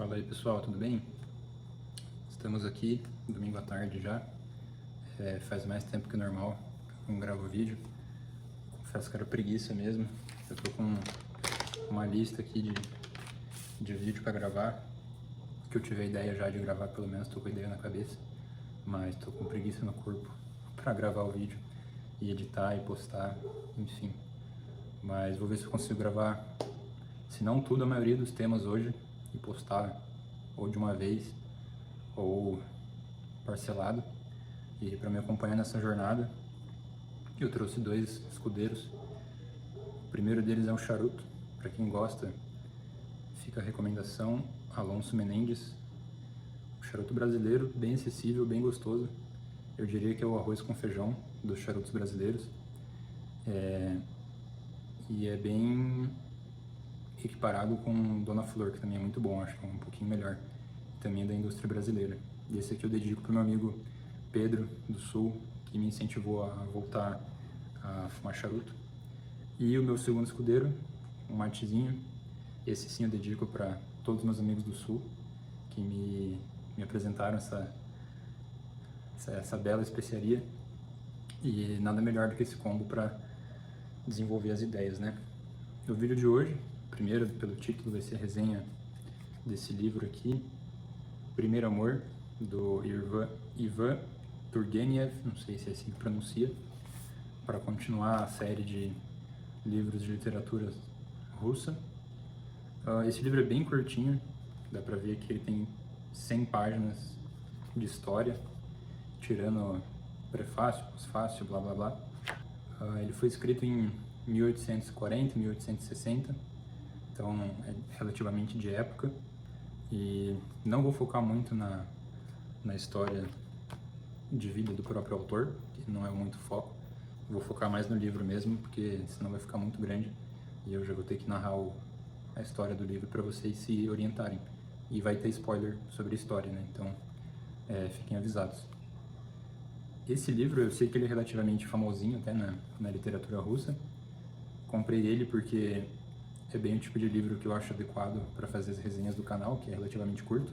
Fala aí pessoal, tudo bem? Estamos aqui, domingo à tarde já. Faz mais tempo que normal que eu não gravo vídeo. Confesso que era preguiça mesmo. Eu tô com uma lista aqui de vídeo para gravar, que eu tive a ideia já de gravar, pelo menos tô com a ideia na cabeça, mas tô com preguiça no corpo para gravar o vídeo e editar e postar, enfim. Mas vou ver se eu consigo gravar, se não tudo, a maioria dos temas hoje e postar ou de uma vez ou parcelado. E para me acompanhar nessa jornada, eu trouxe dois escudeiros. O primeiro deles é um charuto, para quem gosta, fica a recomendação, Alonso Menendez. Um charuto brasileiro, bem acessível, bem gostoso. Eu diria que é o arroz com feijão dos charutos brasileiros. E é bem equiparado com Dona Flor, que também é muito bom, acho que é um pouquinho melhor, também da indústria brasileira. E esse aqui eu dedico para o meu amigo Pedro, do Sul, que me incentivou a voltar a fumar charuto. E o meu segundo escudeiro, um matezinho, esse sim eu dedico para todos os meus amigos do Sul, que me apresentaram essa bela especiaria. E nada melhor do que esse combo para desenvolver as ideias, né? No vídeo de hoje, primeiro, pelo título, vai ser a resenha desse livro aqui, Primeiro Amor, do Ivan Turgenev, não sei se é assim que pronuncia, para continuar a série de livros de literatura russa. Esse livro é bem curtinho, dá para ver que ele tem 100 páginas de história, tirando prefácio, pós-fácio, blá blá blá. Ele foi escrito em 1840, 1860, então é relativamente de época, e não vou focar muito na história de vida do próprio autor, que não é muito foco. Vou focar mais no livro mesmo, porque senão vai ficar muito grande e eu já vou ter que narrar a história do livro para vocês se orientarem. E vai ter spoiler sobre a história, né? Então fiquem avisados. Esse livro, eu sei que ele é relativamente famosinho até na literatura russa. Comprei ele porque é bem o tipo de livro que eu acho adequado para fazer as resenhas do canal, que é relativamente curto.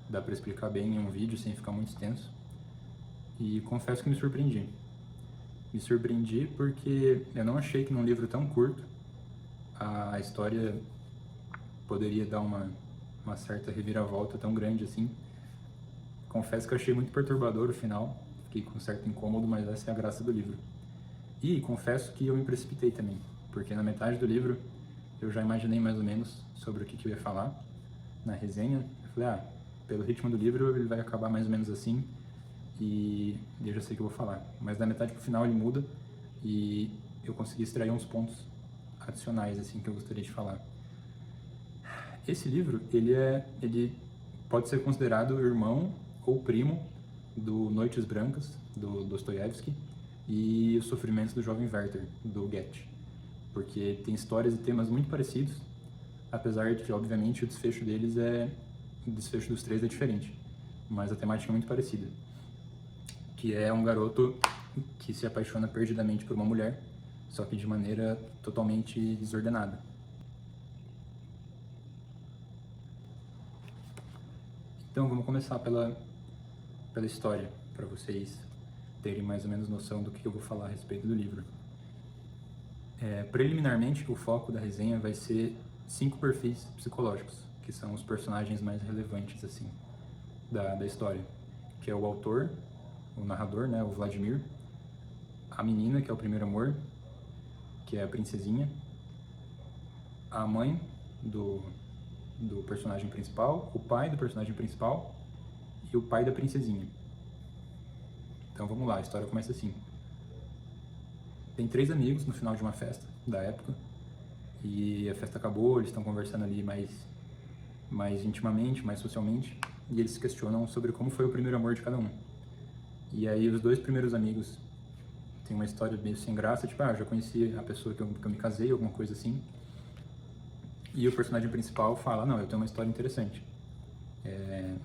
Dá para explicar bem em um vídeo sem ficar muito extenso. E confesso que me surpreendi. Me surpreendi porque eu não achei que num livro tão curto a história poderia dar uma certa reviravolta tão grande assim. Confesso que eu achei muito perturbador o final. Fiquei com um certo incômodo, mas essa é a graça do livro. E confesso que eu me precipitei também, porque na metade do livro eu já imaginei mais ou menos sobre o que eu ia falar na resenha. Eu falei, pelo ritmo do livro ele vai acabar mais ou menos assim, e eu já sei o que eu vou falar. Mas da metade pro final ele muda e eu consegui extrair uns pontos adicionais assim que eu gostaria de falar. Esse livro, ele pode ser considerado irmão ou primo do Noites Brancas, do Dostoiévski, e Os Sofrimentos do Jovem Werther, do Goethe, porque tem histórias e temas muito parecidos, apesar de que, obviamente, o desfecho dos três é diferente, mas a temática é muito parecida, que é um garoto que se apaixona perdidamente por uma mulher, só que de maneira totalmente desordenada. Então vamos começar pela história, para vocês terem mais ou menos noção do que eu vou falar a respeito do livro. Preliminarmente, o foco da resenha vai ser 5 perfis psicológicos, que são os personagens mais relevantes assim da história, que é o autor, o narrador, né, o Vladimir, a menina, que é o primeiro amor, que é a princesinha, a mãe do personagem principal, o pai do personagem principal e o pai da princesinha. Então vamos lá, a história começa assim. Tem 3 amigos no final de uma festa da época, e a festa acabou, eles estão conversando ali mais intimamente, mais socialmente, e eles se questionam sobre como foi o primeiro amor de cada um. E aí os 2 primeiros amigos têm uma história meio sem graça, tipo, eu já conheci a pessoa que eu me casei, alguma coisa assim. E o personagem principal fala, não, eu tenho uma história interessante.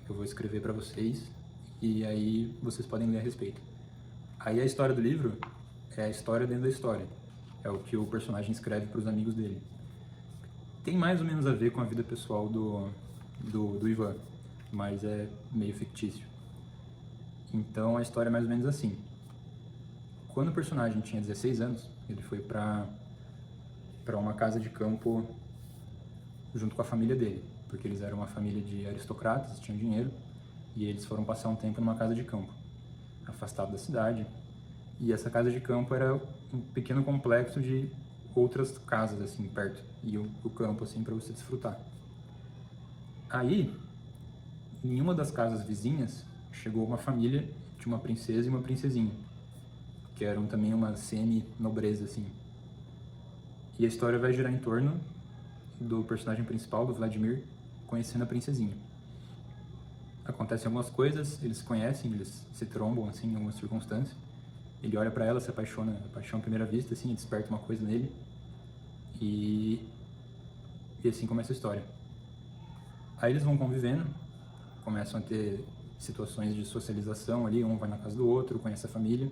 Eu vou escrever para vocês e aí vocês podem ler a respeito. Aí a história do livro é a história dentro da história. É o que o personagem escreve para os amigos dele. Tem mais ou menos a ver com a vida pessoal do Ivan, mas é meio fictício. Então a história é mais ou menos assim. Quando o personagem tinha 16 anos, ele foi para uma casa de campo junto com a família dele, porque eles eram uma família de aristocratas, tinham dinheiro, e eles foram passar um tempo numa casa de campo, afastado da cidade. E essa casa de campo era um pequeno complexo de outras casas assim perto, e o campo assim para você desfrutar. Aí, em uma das casas vizinhas, chegou uma família de uma princesa e uma princesinha, que eram também uma semi-nobreza assim. E a história vai girar em torno do personagem principal, do Vladimir, conhecendo a princesinha. Acontecem algumas coisas, eles se conhecem, eles se trombam assim em algumas circunstâncias. Ele olha pra ela, se apaixona, paixão à primeira vista, assim, desperta uma coisa nele. E assim começa a história. Aí eles vão convivendo, começam a ter situações de socialização ali, um vai na casa do outro, conhece a família.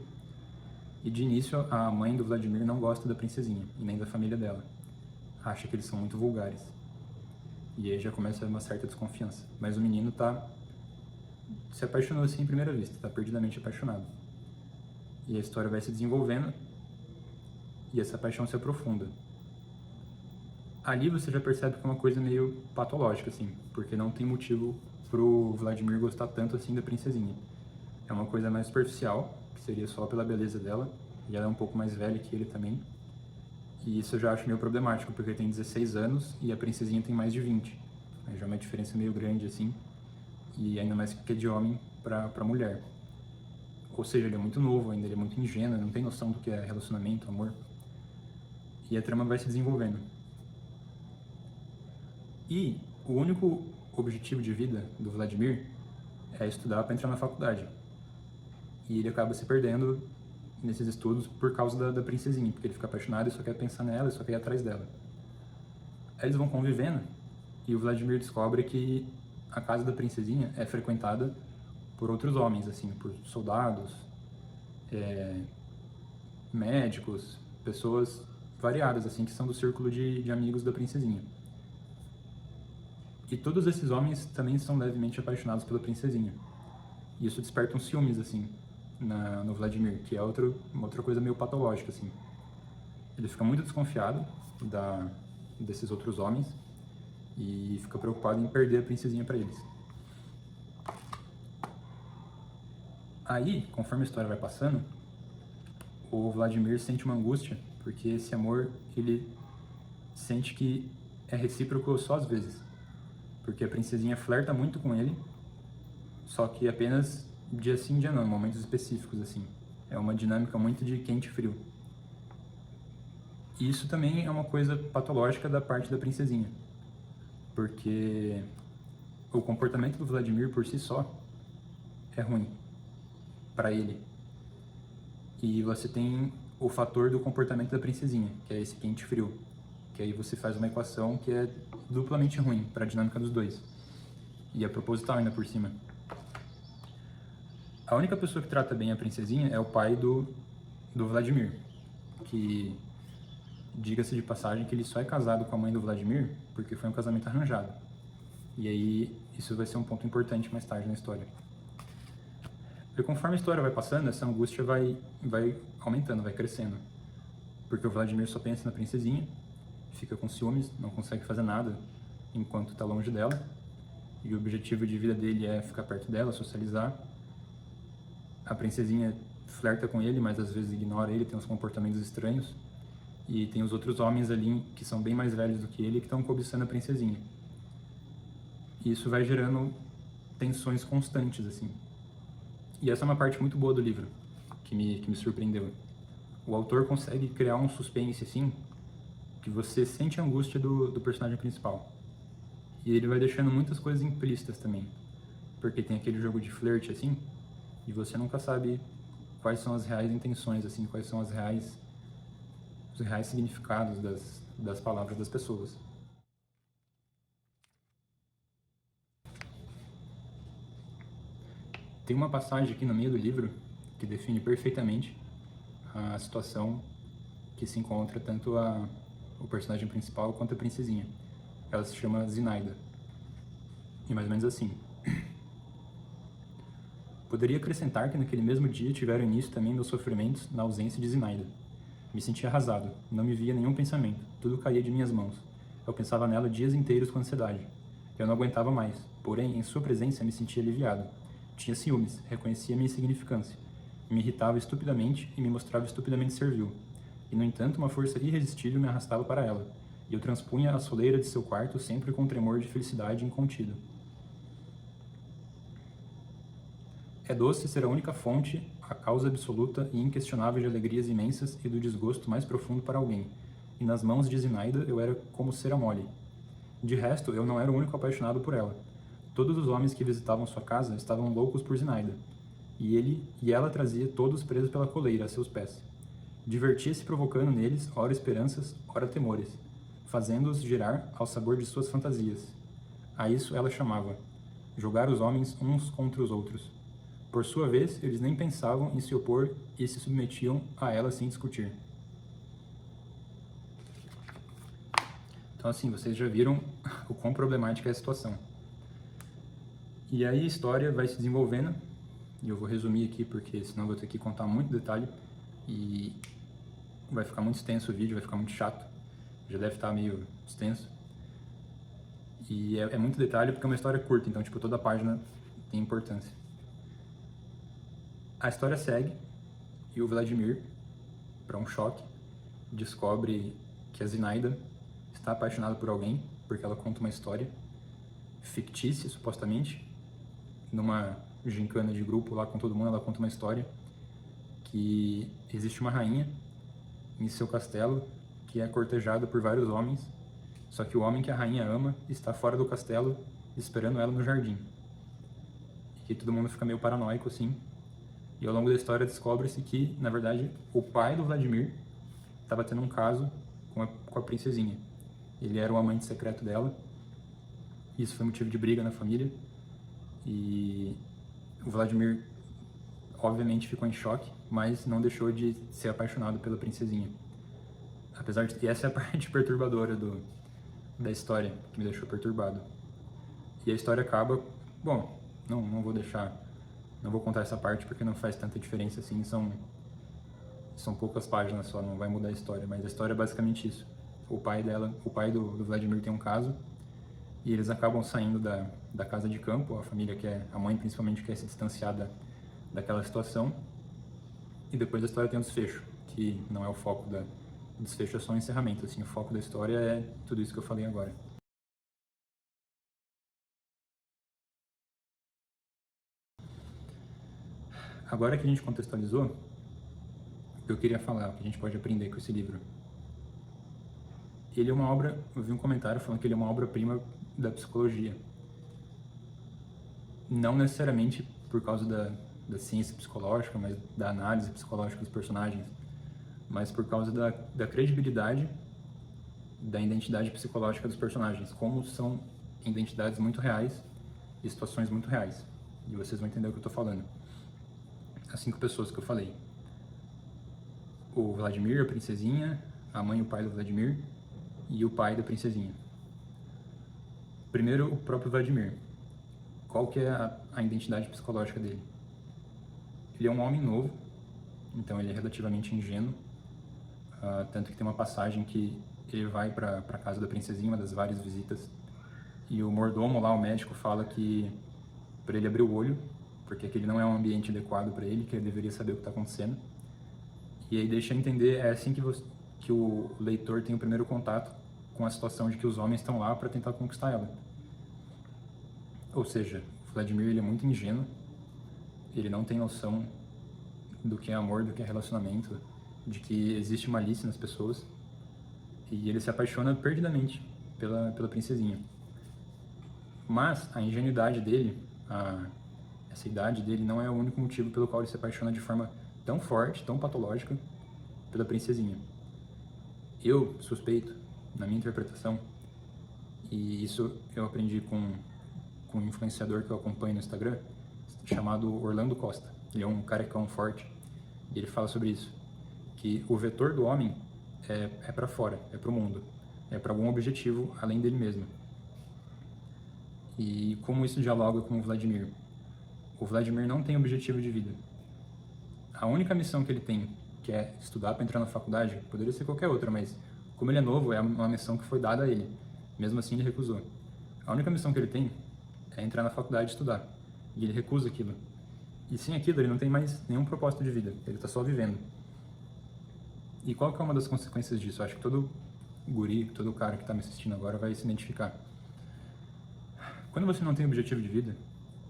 E de início a mãe do Vladimir não gosta da princesinha, e nem da família dela. Acha que eles são muito vulgares. E aí já começa uma certa desconfiança. Mas o menino se apaixonou assim em primeira vista, tá perdidamente apaixonado. E a história vai se desenvolvendo e essa paixão se aprofunda. Ali você já percebe que é uma coisa meio patológica, assim, porque não tem motivo pro Vladimir gostar tanto assim da princesinha. É uma coisa mais superficial, que seria só pela beleza dela, e ela é um pouco mais velha que ele também. E isso eu já acho meio problemático, porque ele tem 16 anos e a princesinha tem mais de 20. Aí já é uma diferença meio grande, assim, e ainda mais que é de homem pra mulher. Ou seja, ele é muito novo ainda, ele é muito ingênuo, não tem noção do que é relacionamento, amor. E a trama vai se desenvolvendo. E o único objetivo de vida do Vladimir é estudar para entrar na faculdade. E ele acaba se perdendo nesses estudos por causa da princesinha, porque ele fica apaixonado e só quer pensar nela, e só quer ir atrás dela. Aí eles vão convivendo e o Vladimir descobre que a casa da princesinha é frequentada por outros homens, assim, por soldados, médicos, pessoas variadas, assim, que são do círculo de amigos da princesinha. E todos esses homens também são levemente apaixonados pela princesinha. E isso desperta um ciúmes, assim, no Vladimir, que é uma outra coisa meio patológica, assim. Ele fica muito desconfiado desses outros homens e fica preocupado em perder a princesinha para eles. Aí, conforme a história vai passando, o Vladimir sente uma angústia, porque esse amor, ele sente que é recíproco só às vezes. Porque a princesinha flerta muito com ele, só que apenas dia sim, dia não, em momentos específicos, assim. É uma dinâmica muito de quente e frio. E isso também é uma coisa patológica da parte da princesinha. Porque o comportamento do Vladimir por si só é ruim para ele. E você tem o fator do comportamento da princesinha, que é esse quente e frio. Que aí você faz uma equação que é duplamente ruim para a dinâmica dos dois. E é proposital ainda por cima. A única pessoa que trata bem a princesinha é o pai do Vladimir, que, diga-se de passagem, que ele só é casado com a mãe do Vladimir porque foi um casamento arranjado. E aí isso vai ser um ponto importante mais tarde na história. E conforme a história vai passando, essa angústia vai aumentando, vai crescendo. Porque o Vladimir só pensa na princesinha, fica com ciúmes, não consegue fazer nada enquanto está longe dela. E o objetivo de vida dele é ficar perto dela, socializar. A princesinha flerta com ele, mas às vezes ignora ele, tem uns comportamentos estranhos. E tem os outros homens ali que são bem mais velhos do que ele que estão cobiçando a princesinha. E isso vai gerando tensões constantes, assim. E essa é uma parte muito boa do livro, que me surpreendeu. O autor consegue criar um suspense, assim, que você sente a angústia do personagem principal. E ele vai deixando muitas coisas implícitas também. Porque tem aquele jogo de flerte, assim, e você nunca sabe quais são as reais intenções, assim, quais são os reais significados das palavras das pessoas. Tem uma passagem aqui no meio do livro que define perfeitamente a situação que se encontra tanto o personagem principal quanto a princesinha. Ela se chama Zinaida. e mais ou menos assim. Poderia acrescentar que naquele mesmo dia tiveram início também meus sofrimentos na ausência de Zinaida. Me sentia arrasado, não me via nenhum pensamento, tudo caía de minhas mãos. Eu pensava nela dias inteiros com ansiedade. Eu não aguentava mais, porém, em sua presença me sentia aliviado. Tinha ciúmes, reconhecia minha insignificância. Me irritava estupidamente e me mostrava estupidamente servil. E, no entanto, uma força irresistível me arrastava para ela, e eu transpunha a soleira de seu quarto sempre com um tremor de felicidade incontido. É doce ser a única fonte, a causa absoluta e inquestionável de alegrias imensas e do desgosto mais profundo para alguém, e nas mãos de Zinaida eu era como cera mole. De resto, eu não era o único apaixonado por ela. Todos os homens que visitavam sua casa estavam loucos por Zinaida, e ela trazia todos presos pela coleira a seus pés. Divertia-se provocando neles ora esperanças, ora temores, fazendo-os girar ao sabor de suas fantasias. A isso ela chamava jogar os homens uns contra os outros. Por sua vez, eles nem pensavam em se opor e se submetiam a ela sem discutir. Então, assim, vocês já viram o quão problemática é a situação. E aí a história vai se desenvolvendo, e eu vou resumir aqui porque senão eu vou ter que contar muito detalhe e vai ficar muito extenso o vídeo, vai ficar muito chato. Já deve estar meio extenso. E é muito detalhe porque é uma história curta, então, tipo, toda página tem importância. A história segue e o Vladimir, para um choque, descobre que a Zinaida está apaixonada por alguém, porque ela conta uma história fictícia, supostamente, numa gincana de grupo lá com todo mundo, ela conta uma história que existe uma rainha em seu castelo que é cortejada por vários homens, só que o homem que a rainha ama está fora do castelo esperando ela no jardim. E que todo mundo fica meio paranoico assim. E ao longo da história descobre-se que, na verdade, o pai do Vladimir estava tendo um caso com a princesinha. Ele era o amante secreto dela. Isso foi motivo de briga na família. E o Vladimir, obviamente, ficou em choque, mas não deixou de ser apaixonado pela princesinha. Apesar de... E essa é a parte perturbadora da história, que me deixou perturbado. E a história acaba... Bom, não vou deixar... Não vou contar essa parte porque não faz tanta diferença assim, são poucas páginas só, não vai mudar a história, mas a história é basicamente isso. O pai do Vladimir tem um caso e eles acabam saindo da casa de campo, a mãe principalmente quer se distanciar daquela situação, e depois a história tem um desfecho, que não é o foco o desfecho é só um encerramento, assim, o foco da história é tudo isso que eu falei agora. Agora que a gente contextualizou, eu queria falar o que a gente pode aprender com esse livro. Ele é uma obra, eu vi um comentário falando que ele é uma obra-prima da psicologia. Não necessariamente por causa da ciência psicológica, mas da análise psicológica dos personagens, mas por causa da credibilidade da identidade psicológica dos personagens, como são identidades muito reais e situações muito reais. E vocês vão entender o que eu estou falando. As 5 pessoas que eu falei. O Vladimir, a princesinha, a mãe e o pai do Vladimir e o pai da princesinha. Primeiro, o próprio Vladimir. Qual que é a identidade psicológica dele? Ele é um homem novo, então ele é relativamente ingênuo, tanto que tem uma passagem que ele vai para a casa da princesinha, uma das várias visitas, e o mordomo lá, o médico, fala que para ele abrir o olho, porque aquele não é um ambiente adequado para ele, que ele deveria saber o que está acontecendo. E aí deixa entender, é assim que o leitor tem o primeiro contato com a situação de que os homens estão lá para tentar conquistar ela. Ou seja, o Vladimir ele é muito ingênuo, ele não tem noção do que é amor, do que é relacionamento, de que existe malícia nas pessoas, e ele se apaixona perdidamente pela princesinha. Mas a ingenuidade dele, essa idade dele não é o único motivo pelo qual ele se apaixona de forma tão forte, tão patológica pela princesinha. Eu suspeito, na minha interpretação, e isso eu aprendi com um influenciador que eu acompanho no Instagram, chamado Orlando Costa. Ele é um carecão forte, e ele fala sobre isso, que o vetor do homem é para fora, é para o mundo, é para algum objetivo além dele mesmo. E como isso dialoga com o Vladimir? O Vladimir não tem objetivo de vida. A única missão que ele tem, que é estudar para entrar na faculdade, poderia ser qualquer outra, mas como ele é novo, é uma missão que foi dada a ele. Mesmo assim, ele recusou. A única missão que ele tem é entrar na faculdade e estudar. E ele recusa aquilo. E sem aquilo, ele não tem mais nenhum propósito de vida. Ele está só vivendo. E qual que é uma das consequências disso? Eu acho que todo guri, todo cara que está me assistindo agora vai se identificar. Quando você não tem objetivo de vida,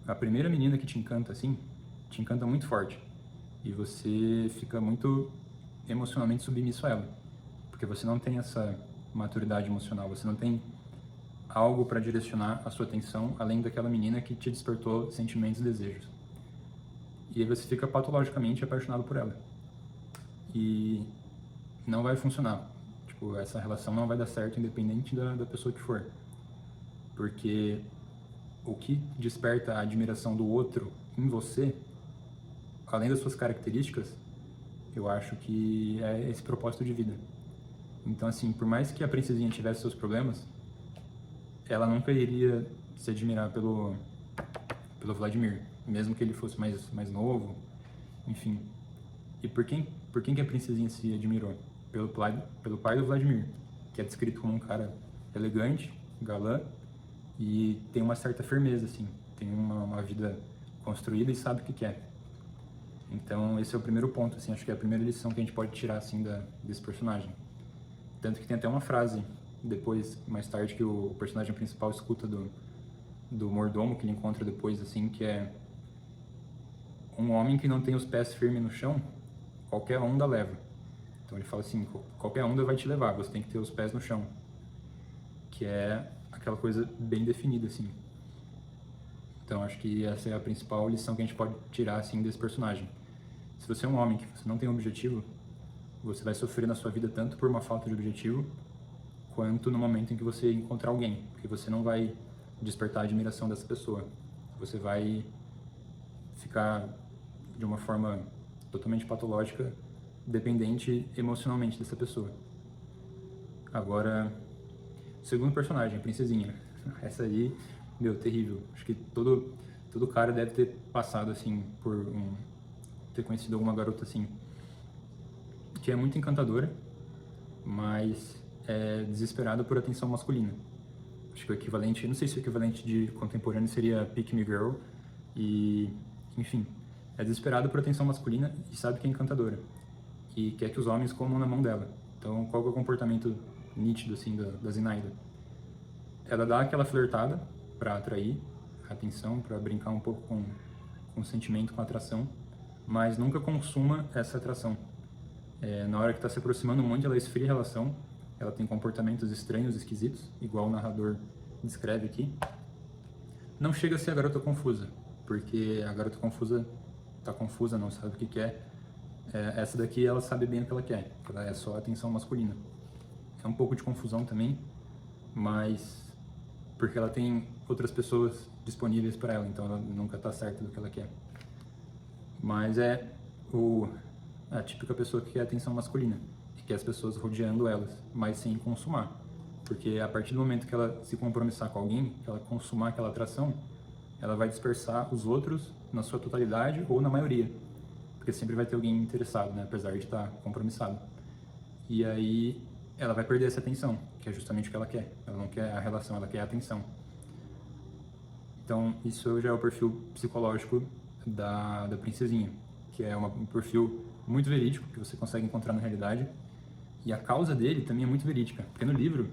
a primeira menina que te encanta assim, te encanta muito forte. E você fica muito emocionalmente submisso a ela. Porque você não tem essa maturidade emocional, você não tem algo para direcionar a sua atenção além daquela menina que te despertou sentimentos e desejos. E aí você fica patologicamente apaixonado por ela. E não vai funcionar. Tipo, essa relação não vai dar certo independente da pessoa que for. Porque o que desperta a admiração do outro em você, além das suas características, eu acho que é esse propósito de vida. Então, assim, por mais que a princesinha tivesse seus problemas, ela nunca iria se admirar pelo Vladimir, mesmo que ele fosse mais novo, enfim. E por quem que a princesinha se admirou? Pelo pai do Vladimir, que é descrito como um cara elegante, galã, e tem uma certa firmeza, assim, tem uma vida construída e sabe o que quer. Então, esse é o primeiro ponto, assim, acho que é a primeira lição que a gente pode tirar, assim, desse personagem. Tanto que tem até uma frase, depois, mais tarde, que o personagem principal escuta do mordomo, que ele encontra depois, assim, que é: um homem que não tem os pés firmes no chão, qualquer onda leva. Então ele fala assim, qualquer onda vai te levar, você tem que ter os pés no chão. Que é aquela coisa bem definida, assim. Então acho que essa é a principal lição que a gente pode tirar, assim, desse personagem. Se você é um homem que você não tem um objetivo, você vai sofrer na sua vida tanto por uma falta de objetivo, quanto no momento em que você encontrar alguém, porque você não vai despertar a admiração dessa pessoa. Você vai ficar de uma forma totalmente patológica, dependente emocionalmente dessa pessoa. Agora, segundo personagem, a princesinha. Essa aí, meu, terrível. Acho que todo cara deve ter passado, assim, ter conhecido alguma garota assim, que é muito encantadora, mas é desesperada por atenção masculina. Acho que o equivalente, não sei se o equivalente de contemporâneo seria Pick Me Girl, e, enfim, é desesperada por atenção masculina e sabe que é encantadora, e quer que os homens comam na mão dela. Então, qual é o comportamento nítido, assim, da Zinaida? Ela dá aquela flertada para atrair a atenção, para brincar um pouco com o sentimento, com a atração, mas nunca consuma essa atração. Na hora que está se aproximando muito, ela esfria a relação, ela tem comportamentos estranhos, esquisitos, igual o narrador descreve aqui. Não chega a ser a garota confusa, porque a garota confusa está confusa, não sabe o que quer. Essa daqui, ela sabe bem o que ela quer, ela é só atenção masculina. É um pouco de confusão também, mas porque ela tem outras pessoas disponíveis para ela, então ela nunca está certa do que ela quer. Mas é a típica pessoa que quer atenção masculina, que quer as pessoas rodeando elas, mas sem consumar. Porque a partir do momento que ela se compromissar com alguém, que ela consumar aquela atração, ela vai dispersar os outros na sua totalidade ou na maioria. Porque sempre vai ter alguém interessado, né? Apesar de estar compromissado. E aí ela vai perder essa atenção, que é justamente o que ela quer. Ela não quer a relação, ela quer a atenção. Então, isso já é o perfil psicológico da princesinha, que é um perfil muito verídico, que você consegue encontrar na realidade. E a causa dele também é muito verídica, porque no livro,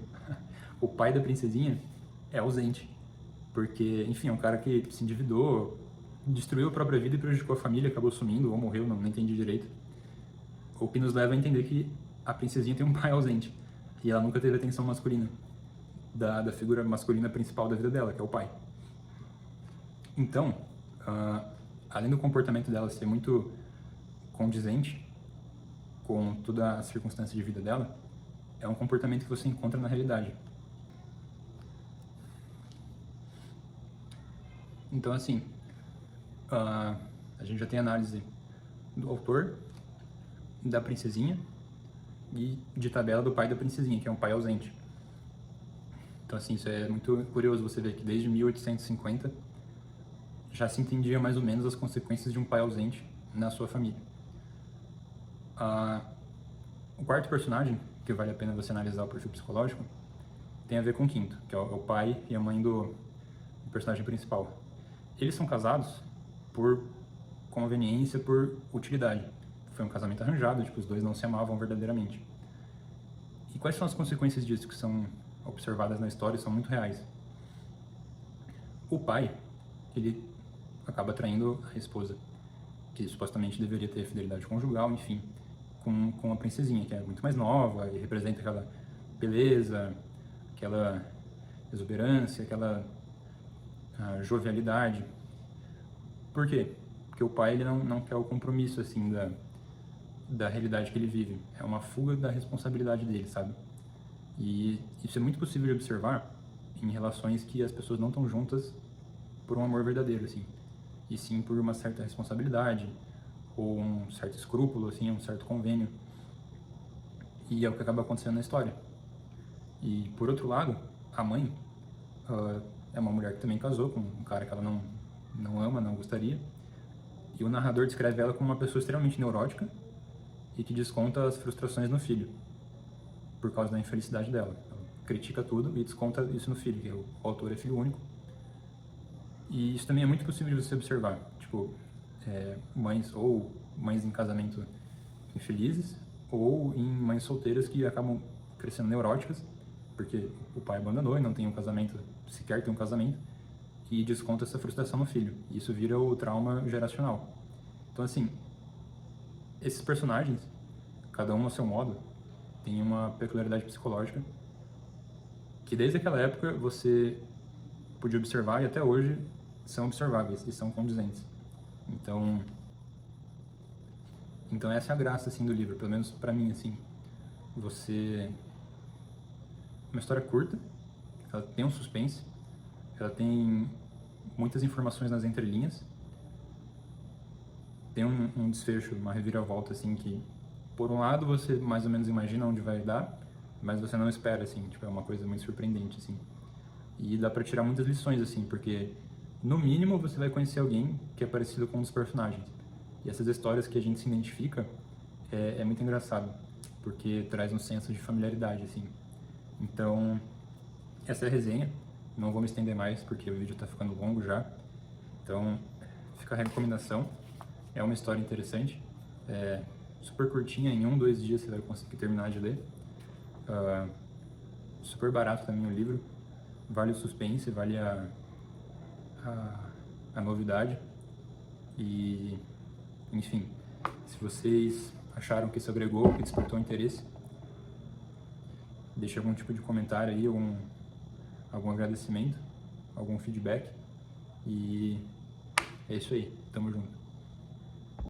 o pai da princesinha é ausente. Porque, enfim, é um cara que se endividou, destruiu a própria vida e prejudicou a família, acabou sumindo ou morreu, não entendi direito. O que nos leva a entender que a princesinha tem um pai ausente. E ela nunca teve atenção masculina, da figura masculina principal da vida dela, que é o pai. Então, além do comportamento dela ser muito condizente com toda a circunstância de vida dela, é um comportamento que você encontra na realidade. Então, assim, a gente já tem análise do autor, da princesinha e de tabela do pai da princesinha, que é um pai ausente. Então, assim, isso é muito curioso você ver que desde 1850 já se entendia mais ou menos as consequências de um pai ausente na sua família. O quarto personagem, que vale a pena você analisar o perfil psicológico, tem a ver com o quinto, que é o pai e a mãe do personagem principal. Eles são casados por conveniência, por utilidade. Foi um casamento arranjado, tipo, os dois não se amavam verdadeiramente. E quais são as consequências disso que são observadas na história e são muito reais? O pai, ele acaba traindo a esposa, que supostamente deveria ter fidelidade conjugal, enfim, com a princesinha, que é muito mais nova e representa aquela beleza, aquela exuberância, aquela jovialidade. Por quê? Porque o pai ele não quer o compromisso assim da realidade que ele vive. É uma fuga da responsabilidade dele, sabe? E isso é muito possível de observar em relações que as pessoas não estão juntas por um amor verdadeiro, assim, e sim por uma certa responsabilidade ou um certo escrúpulo, assim, um certo convênio. E é o que acaba acontecendo na história. E por outro lado, a mãe é uma mulher que também casou com um cara que ela não ama, não gostaria. E o narrador descreve ela como uma pessoa extremamente neurótica e que desconta as frustrações no filho, por causa da infelicidade dela. Ela critica tudo e desconta isso no filho, que o autor é filho único. E isso também é muito possível de você observar. Tipo, mães em casamento infelizes, ou em mães solteiras que acabam crescendo neuróticas, porque o pai abandonou e não tem um casamento, sequer tem um casamento, e desconta essa frustração no filho. E isso vira o trauma geracional. Então, assim, esses personagens, cada um ao seu modo, tem uma peculiaridade psicológica que desde aquela época você podia observar e até hoje são observáveis e são condizentes. Então essa é a graça assim do livro, pelo menos para mim assim. Uma história curta, ela tem um suspense, ela tem muitas informações nas entrelinhas, tem um desfecho, uma reviravolta assim que por um lado você mais ou menos imagina onde vai dar, mas você não espera assim, tipo, é uma coisa muito surpreendente assim. E dá pra tirar muitas lições assim, porque no mínimo você vai conhecer alguém que é parecido com um dos personagens. E essas histórias que a gente se identifica é muito engraçado, porque traz um senso de familiaridade assim. Então, essa é a resenha. Não vou me estender mais porque o vídeo tá ficando longo já. Então, fica a recomendação. É uma história interessante, super curtinha, em 2 dias você vai conseguir terminar de ler. Super barato também o livro, vale o suspense, vale a novidade. E, enfim, se vocês acharam que isso agregou, que despertou interesse, deixe algum tipo de comentário aí, algum agradecimento, algum feedback. E é isso aí, tamo junto.